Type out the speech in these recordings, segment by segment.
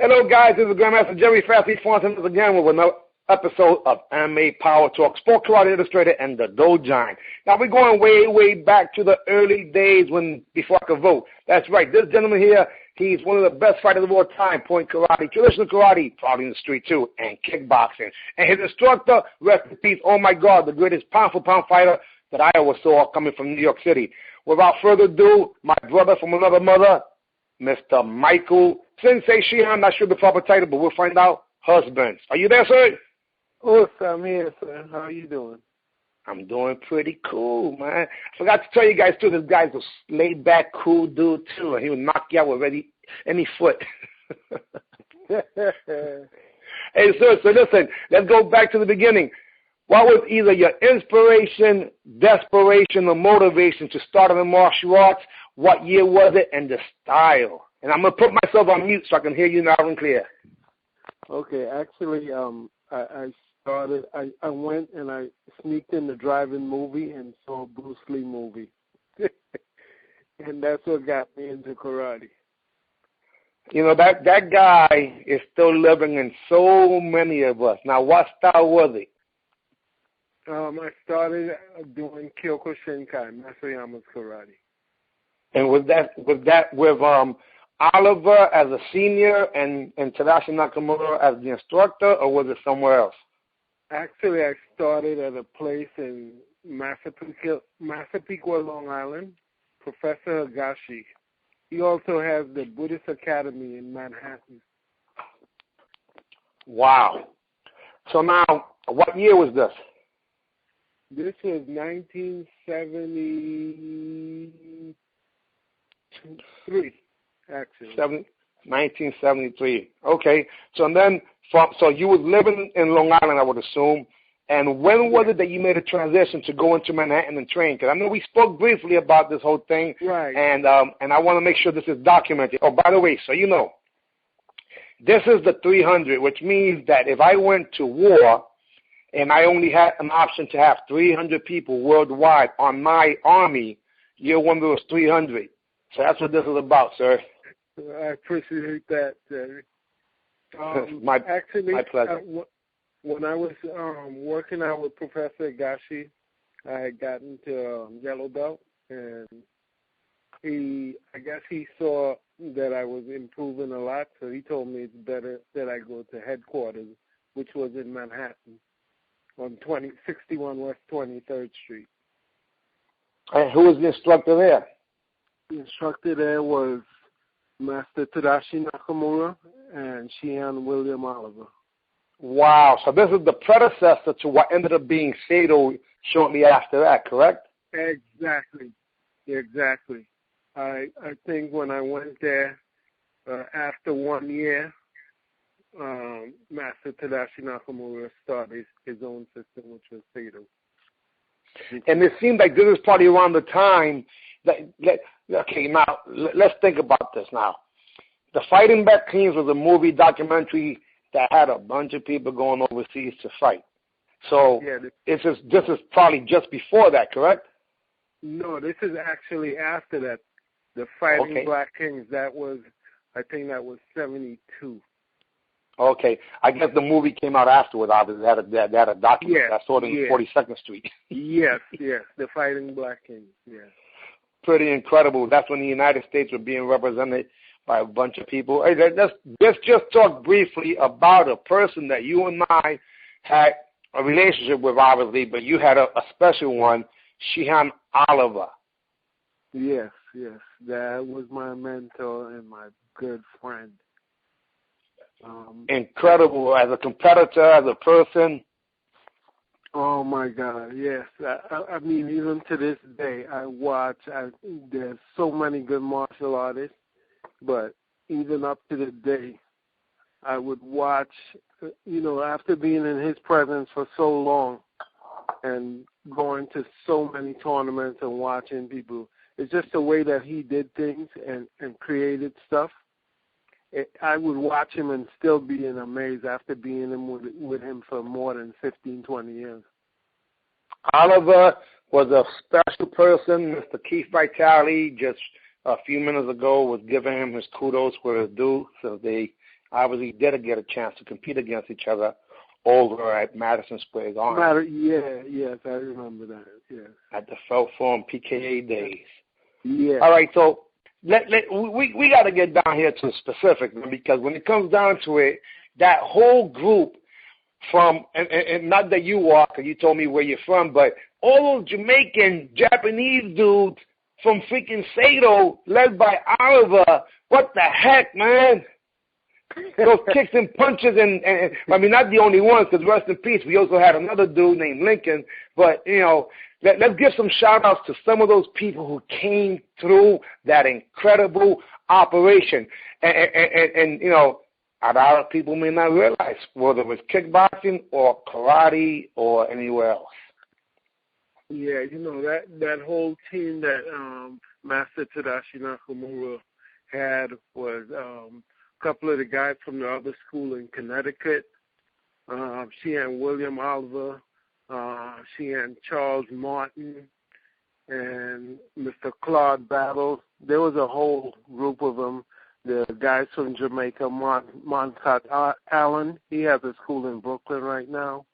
Hello, guys. This is Grandmaster Jerry Fasty Fontaine again with another episode of MMA Power Talk, Sport Karate Illustrated and the Dojo Giant. Now, we're going way, way back to the early days before I could vote. That's right. This gentleman here, he's one of the best fighters of all time, point karate, traditional karate, probably in the street too, and kickboxing. And his instructor, rest in peace, oh my God, the greatest pound-for-pound fighter that I ever saw coming from New York City. Without further ado, my brother from another mother, Mr. Michael Sensei Shihan, I'm not sure the proper title, but we'll find out, husbands. Are you there, sir? Oh, sir, I'm here, sir. How are you doing? I'm doing pretty cool, man. I forgot to tell you guys, too, this guy's a laid-back, cool dude, too, and he would knock you out with any foot. Hey, sir, so listen, let's go back to the beginning. What was either your inspiration, desperation, or motivation to start in the martial arts? What year was it, and the style? And I'm going to put myself on mute so I can hear you loud and clear. Okay, actually, I went and I sneaked in the drive-in movie and saw a Bruce Lee movie. And that's what got me into karate. You know, that guy is still living in so many of us. Now, what style was it? I started doing Kyokushinkai, Masayama's karate. And was that with Oliver as a senior and Tadashi Nakamura as the instructor, or was it somewhere else? Actually, I started at a place in Massapequa, Long Island, Professor Higashi. He also has the Buddhist Academy in Manhattan. Wow. So now, what year was this? This was 1973, actually. 1973. Okay. So then, so you was living in Long Island, I would assume. And when was it that you made a transition to go into Manhattan and train? Because I know we spoke briefly about this whole thing. Right. And I want to make sure this is documented. Oh, by the way, so you know, this is the 300, which means that if I went to war and I only had an option to have 300 people worldwide on my army, you're one of those 300. So that's what this is about, sir. I appreciate that, Jerry. My pleasure. When I was working out with Professor Higashi, I had gotten to yellow belt, and I guess he saw that I was improving a lot, so he told me it's better that I go to headquarters, which was in Manhattan, on 61 West 23rd Street. And who was the instructor there? The instructor there was Master Tadashi Nakamura and Shihan William Oliver. Wow. So this is the predecessor to what ended up being Sado shortly after that, correct? Exactly. I think when I went there, after 1 year, Master Tadashi Nakamura started his own system, which was Sado. And it seemed like this is probably around the time okay, now, let's think about this now. The Fighting Back Kings was a movie documentary that had a bunch of people going overseas to fight. So yeah, this is probably just before that, correct? No, this is actually after that. The Fighting Black Kings, I think that was 72. Okay. I guess the movie came out afterwards. Obviously, they had a document that saw it in 42nd Street. Yes, the Fighting Black Kings, yes. Pretty incredible. That's when the United States were being represented by a bunch of people. Hey, let's just talk briefly about a person that you and I had a relationship with, obviously, but you had a special one, Shihan Oliver. Yes. That was my mentor and my good friend. Incredible as a competitor, as a person. Oh, my God, yes. I mean, even to this day, there's so many good martial artists, but even up to the day, I would watch, after being in his presence for so long and going to so many tournaments and watching people, it's just the way that he did things and created stuff. I would watch him and still be in amaze after being with him for more than 15, 20 years. Oliver was a special person. Mr. Keith Vitale just a few minutes ago was giving him his kudos for his due. So obviously did get a chance to compete against each other over at Madison Square Garden. Yes, I remember that. Yeah. At the Felt Forum PKA days. Yeah. All right, so we got to get down here to specific, because when it comes down to it, that whole group from, and not that you are, because you told me where you're from, but all those Jamaican, Japanese dudes from freaking Sato, led by Oliver, what the heck, man? Those kicks and punches, and I mean, not the only ones, because rest in peace, we also had another dude named Lincoln, but, you know, let's give some shout-outs to some of those people who came through that incredible operation. And you know, a lot of people may not realize whether it was kickboxing or karate or anywhere else. Yeah, you know, that whole team that Master Tadashi Nakamura had was a couple of the guys from the other school in Connecticut. She and William Oliver. She and Charles Martin and Mr. Claude Battle. There was a whole group of them. The guys from Jamaica, Montat Allen, he has a school in Brooklyn right now.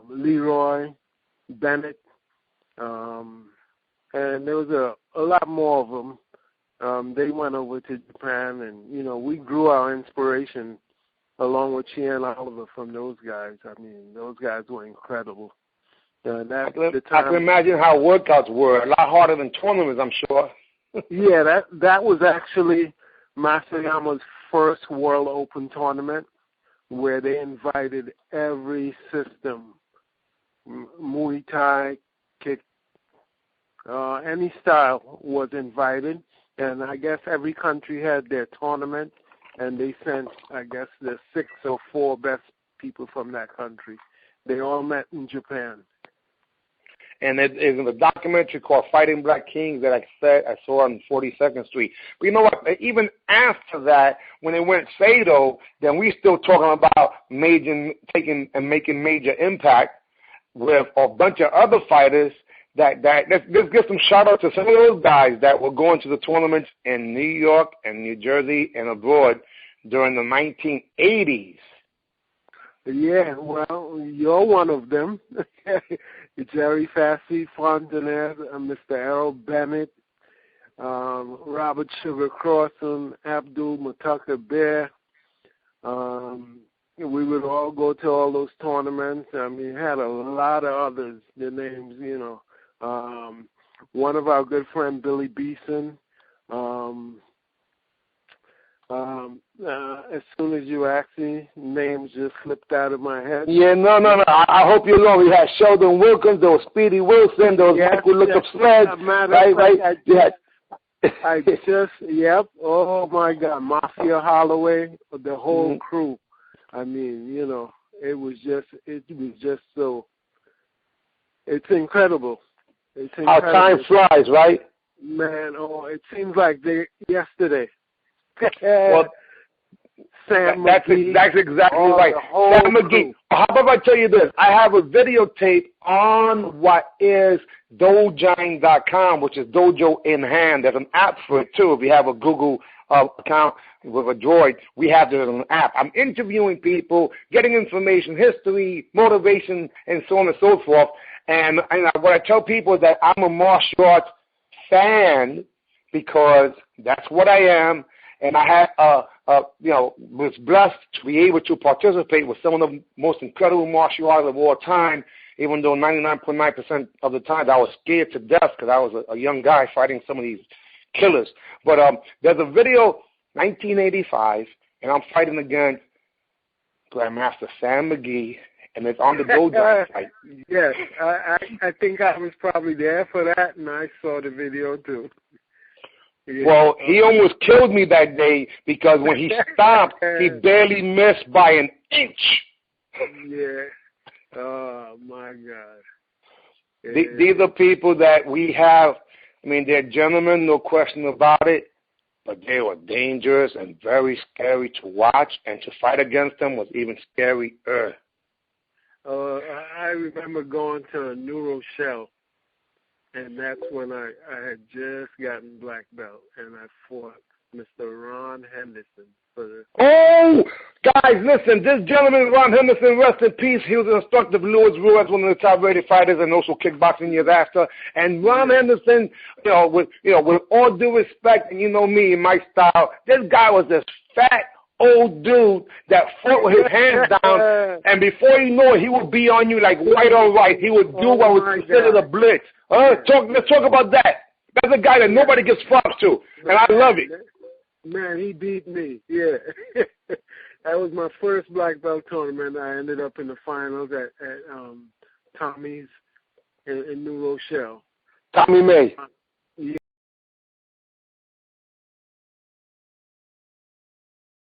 Leroy Bennett, and there was a lot more of them. They went over to Japan, and, you know, we grew our inspiration along with Chien Oliver from those guys. I mean, those guys were incredible. I can imagine how workouts were. A lot harder than tournaments, I'm sure. Yeah, that was actually Masayama's first World Open tournament, where they invited every system, Muay Thai, kick, any style was invited. And I guess every country had their tournament, and they sent, I guess, the 6 or 4 best people from that country. They all met in Japan. And it is in the documentary called Fighting Black Kings that I saw on 42nd Street. But you know what? Even after that, when it went Sato, then we still talking about making major impact with a bunch of other fighters. Let's give some shout out to some of those guys that were going to the tournaments in New York and New Jersey and abroad during the 1980s. Yeah, well, you're one of them. Jerry Fassi, Fontenay, Mr. Errol Bennett, Robert Sugar Crossan, Abdul Mutaka Bear. We would all go to all those tournaments. I mean, had a lot of others, the names, you know. One of our good friend, Billy Beeson. As soon as you asked me, names just slipped out of my head. Yeah, no. I hope you know we had Sheldon Wilkins, there was Speedy Wilson, there was Michael Lookup Sled, right? Yep. Oh my God, Mafia Holloway, the whole crew. I mean, you know, it was just so. It's incredible. How time flies, right? Man, it seems like yesterday. Well, that's exactly right. Sam McGee. How about I tell you this? I have a videotape on what is Dojang.com, which is Dojo in Hand. There's an app for it, too. If you have a Google account with a Droid, we have it as an app. I'm interviewing people, getting information, history, motivation, and so on and so forth. And what I tell people is that I'm a martial arts fan because that's what I am. And I had, was blessed to be able to participate with some of the most incredible martial artists of all time, even though 99.9% of the time I was scared to death because I was a young guy fighting some of these killers. But there's a video, 1985, and I'm fighting against Grandmaster Sam McGee, and it's on the Dojo site. Yes, I think I was probably there for that, and I saw the video too. Yeah. Well, he almost killed me that day because when he stopped, he barely missed by an inch. Yeah. Oh, my God. Yeah. These are people that we have. I mean, they're gentlemen, no question about it, but they were dangerous and very scary to watch, and to fight against them was even scarier. I remember going to New Rochelle. And that's when I had just gotten black belt, and I fought Mr. Ron Henderson. Oh, guys, listen, this gentleman, Ron Henderson, rest in peace. He was an instructor of Louis Ruiz, one of the top-rated fighters, and also kickboxing years after. And Ron Henderson, with all due respect, and you know me and my style, this guy was this fat old dude that fought with his hands down, and before you know it, he would be on you like white on white. He would do what was considered a blitz. Let's talk about that. That's a guy that nobody gives props to, and I love it. Man, he beat me. Yeah. That was my first black belt tournament. I ended up in the finals at Tommy's in New Rochelle. Tommy May.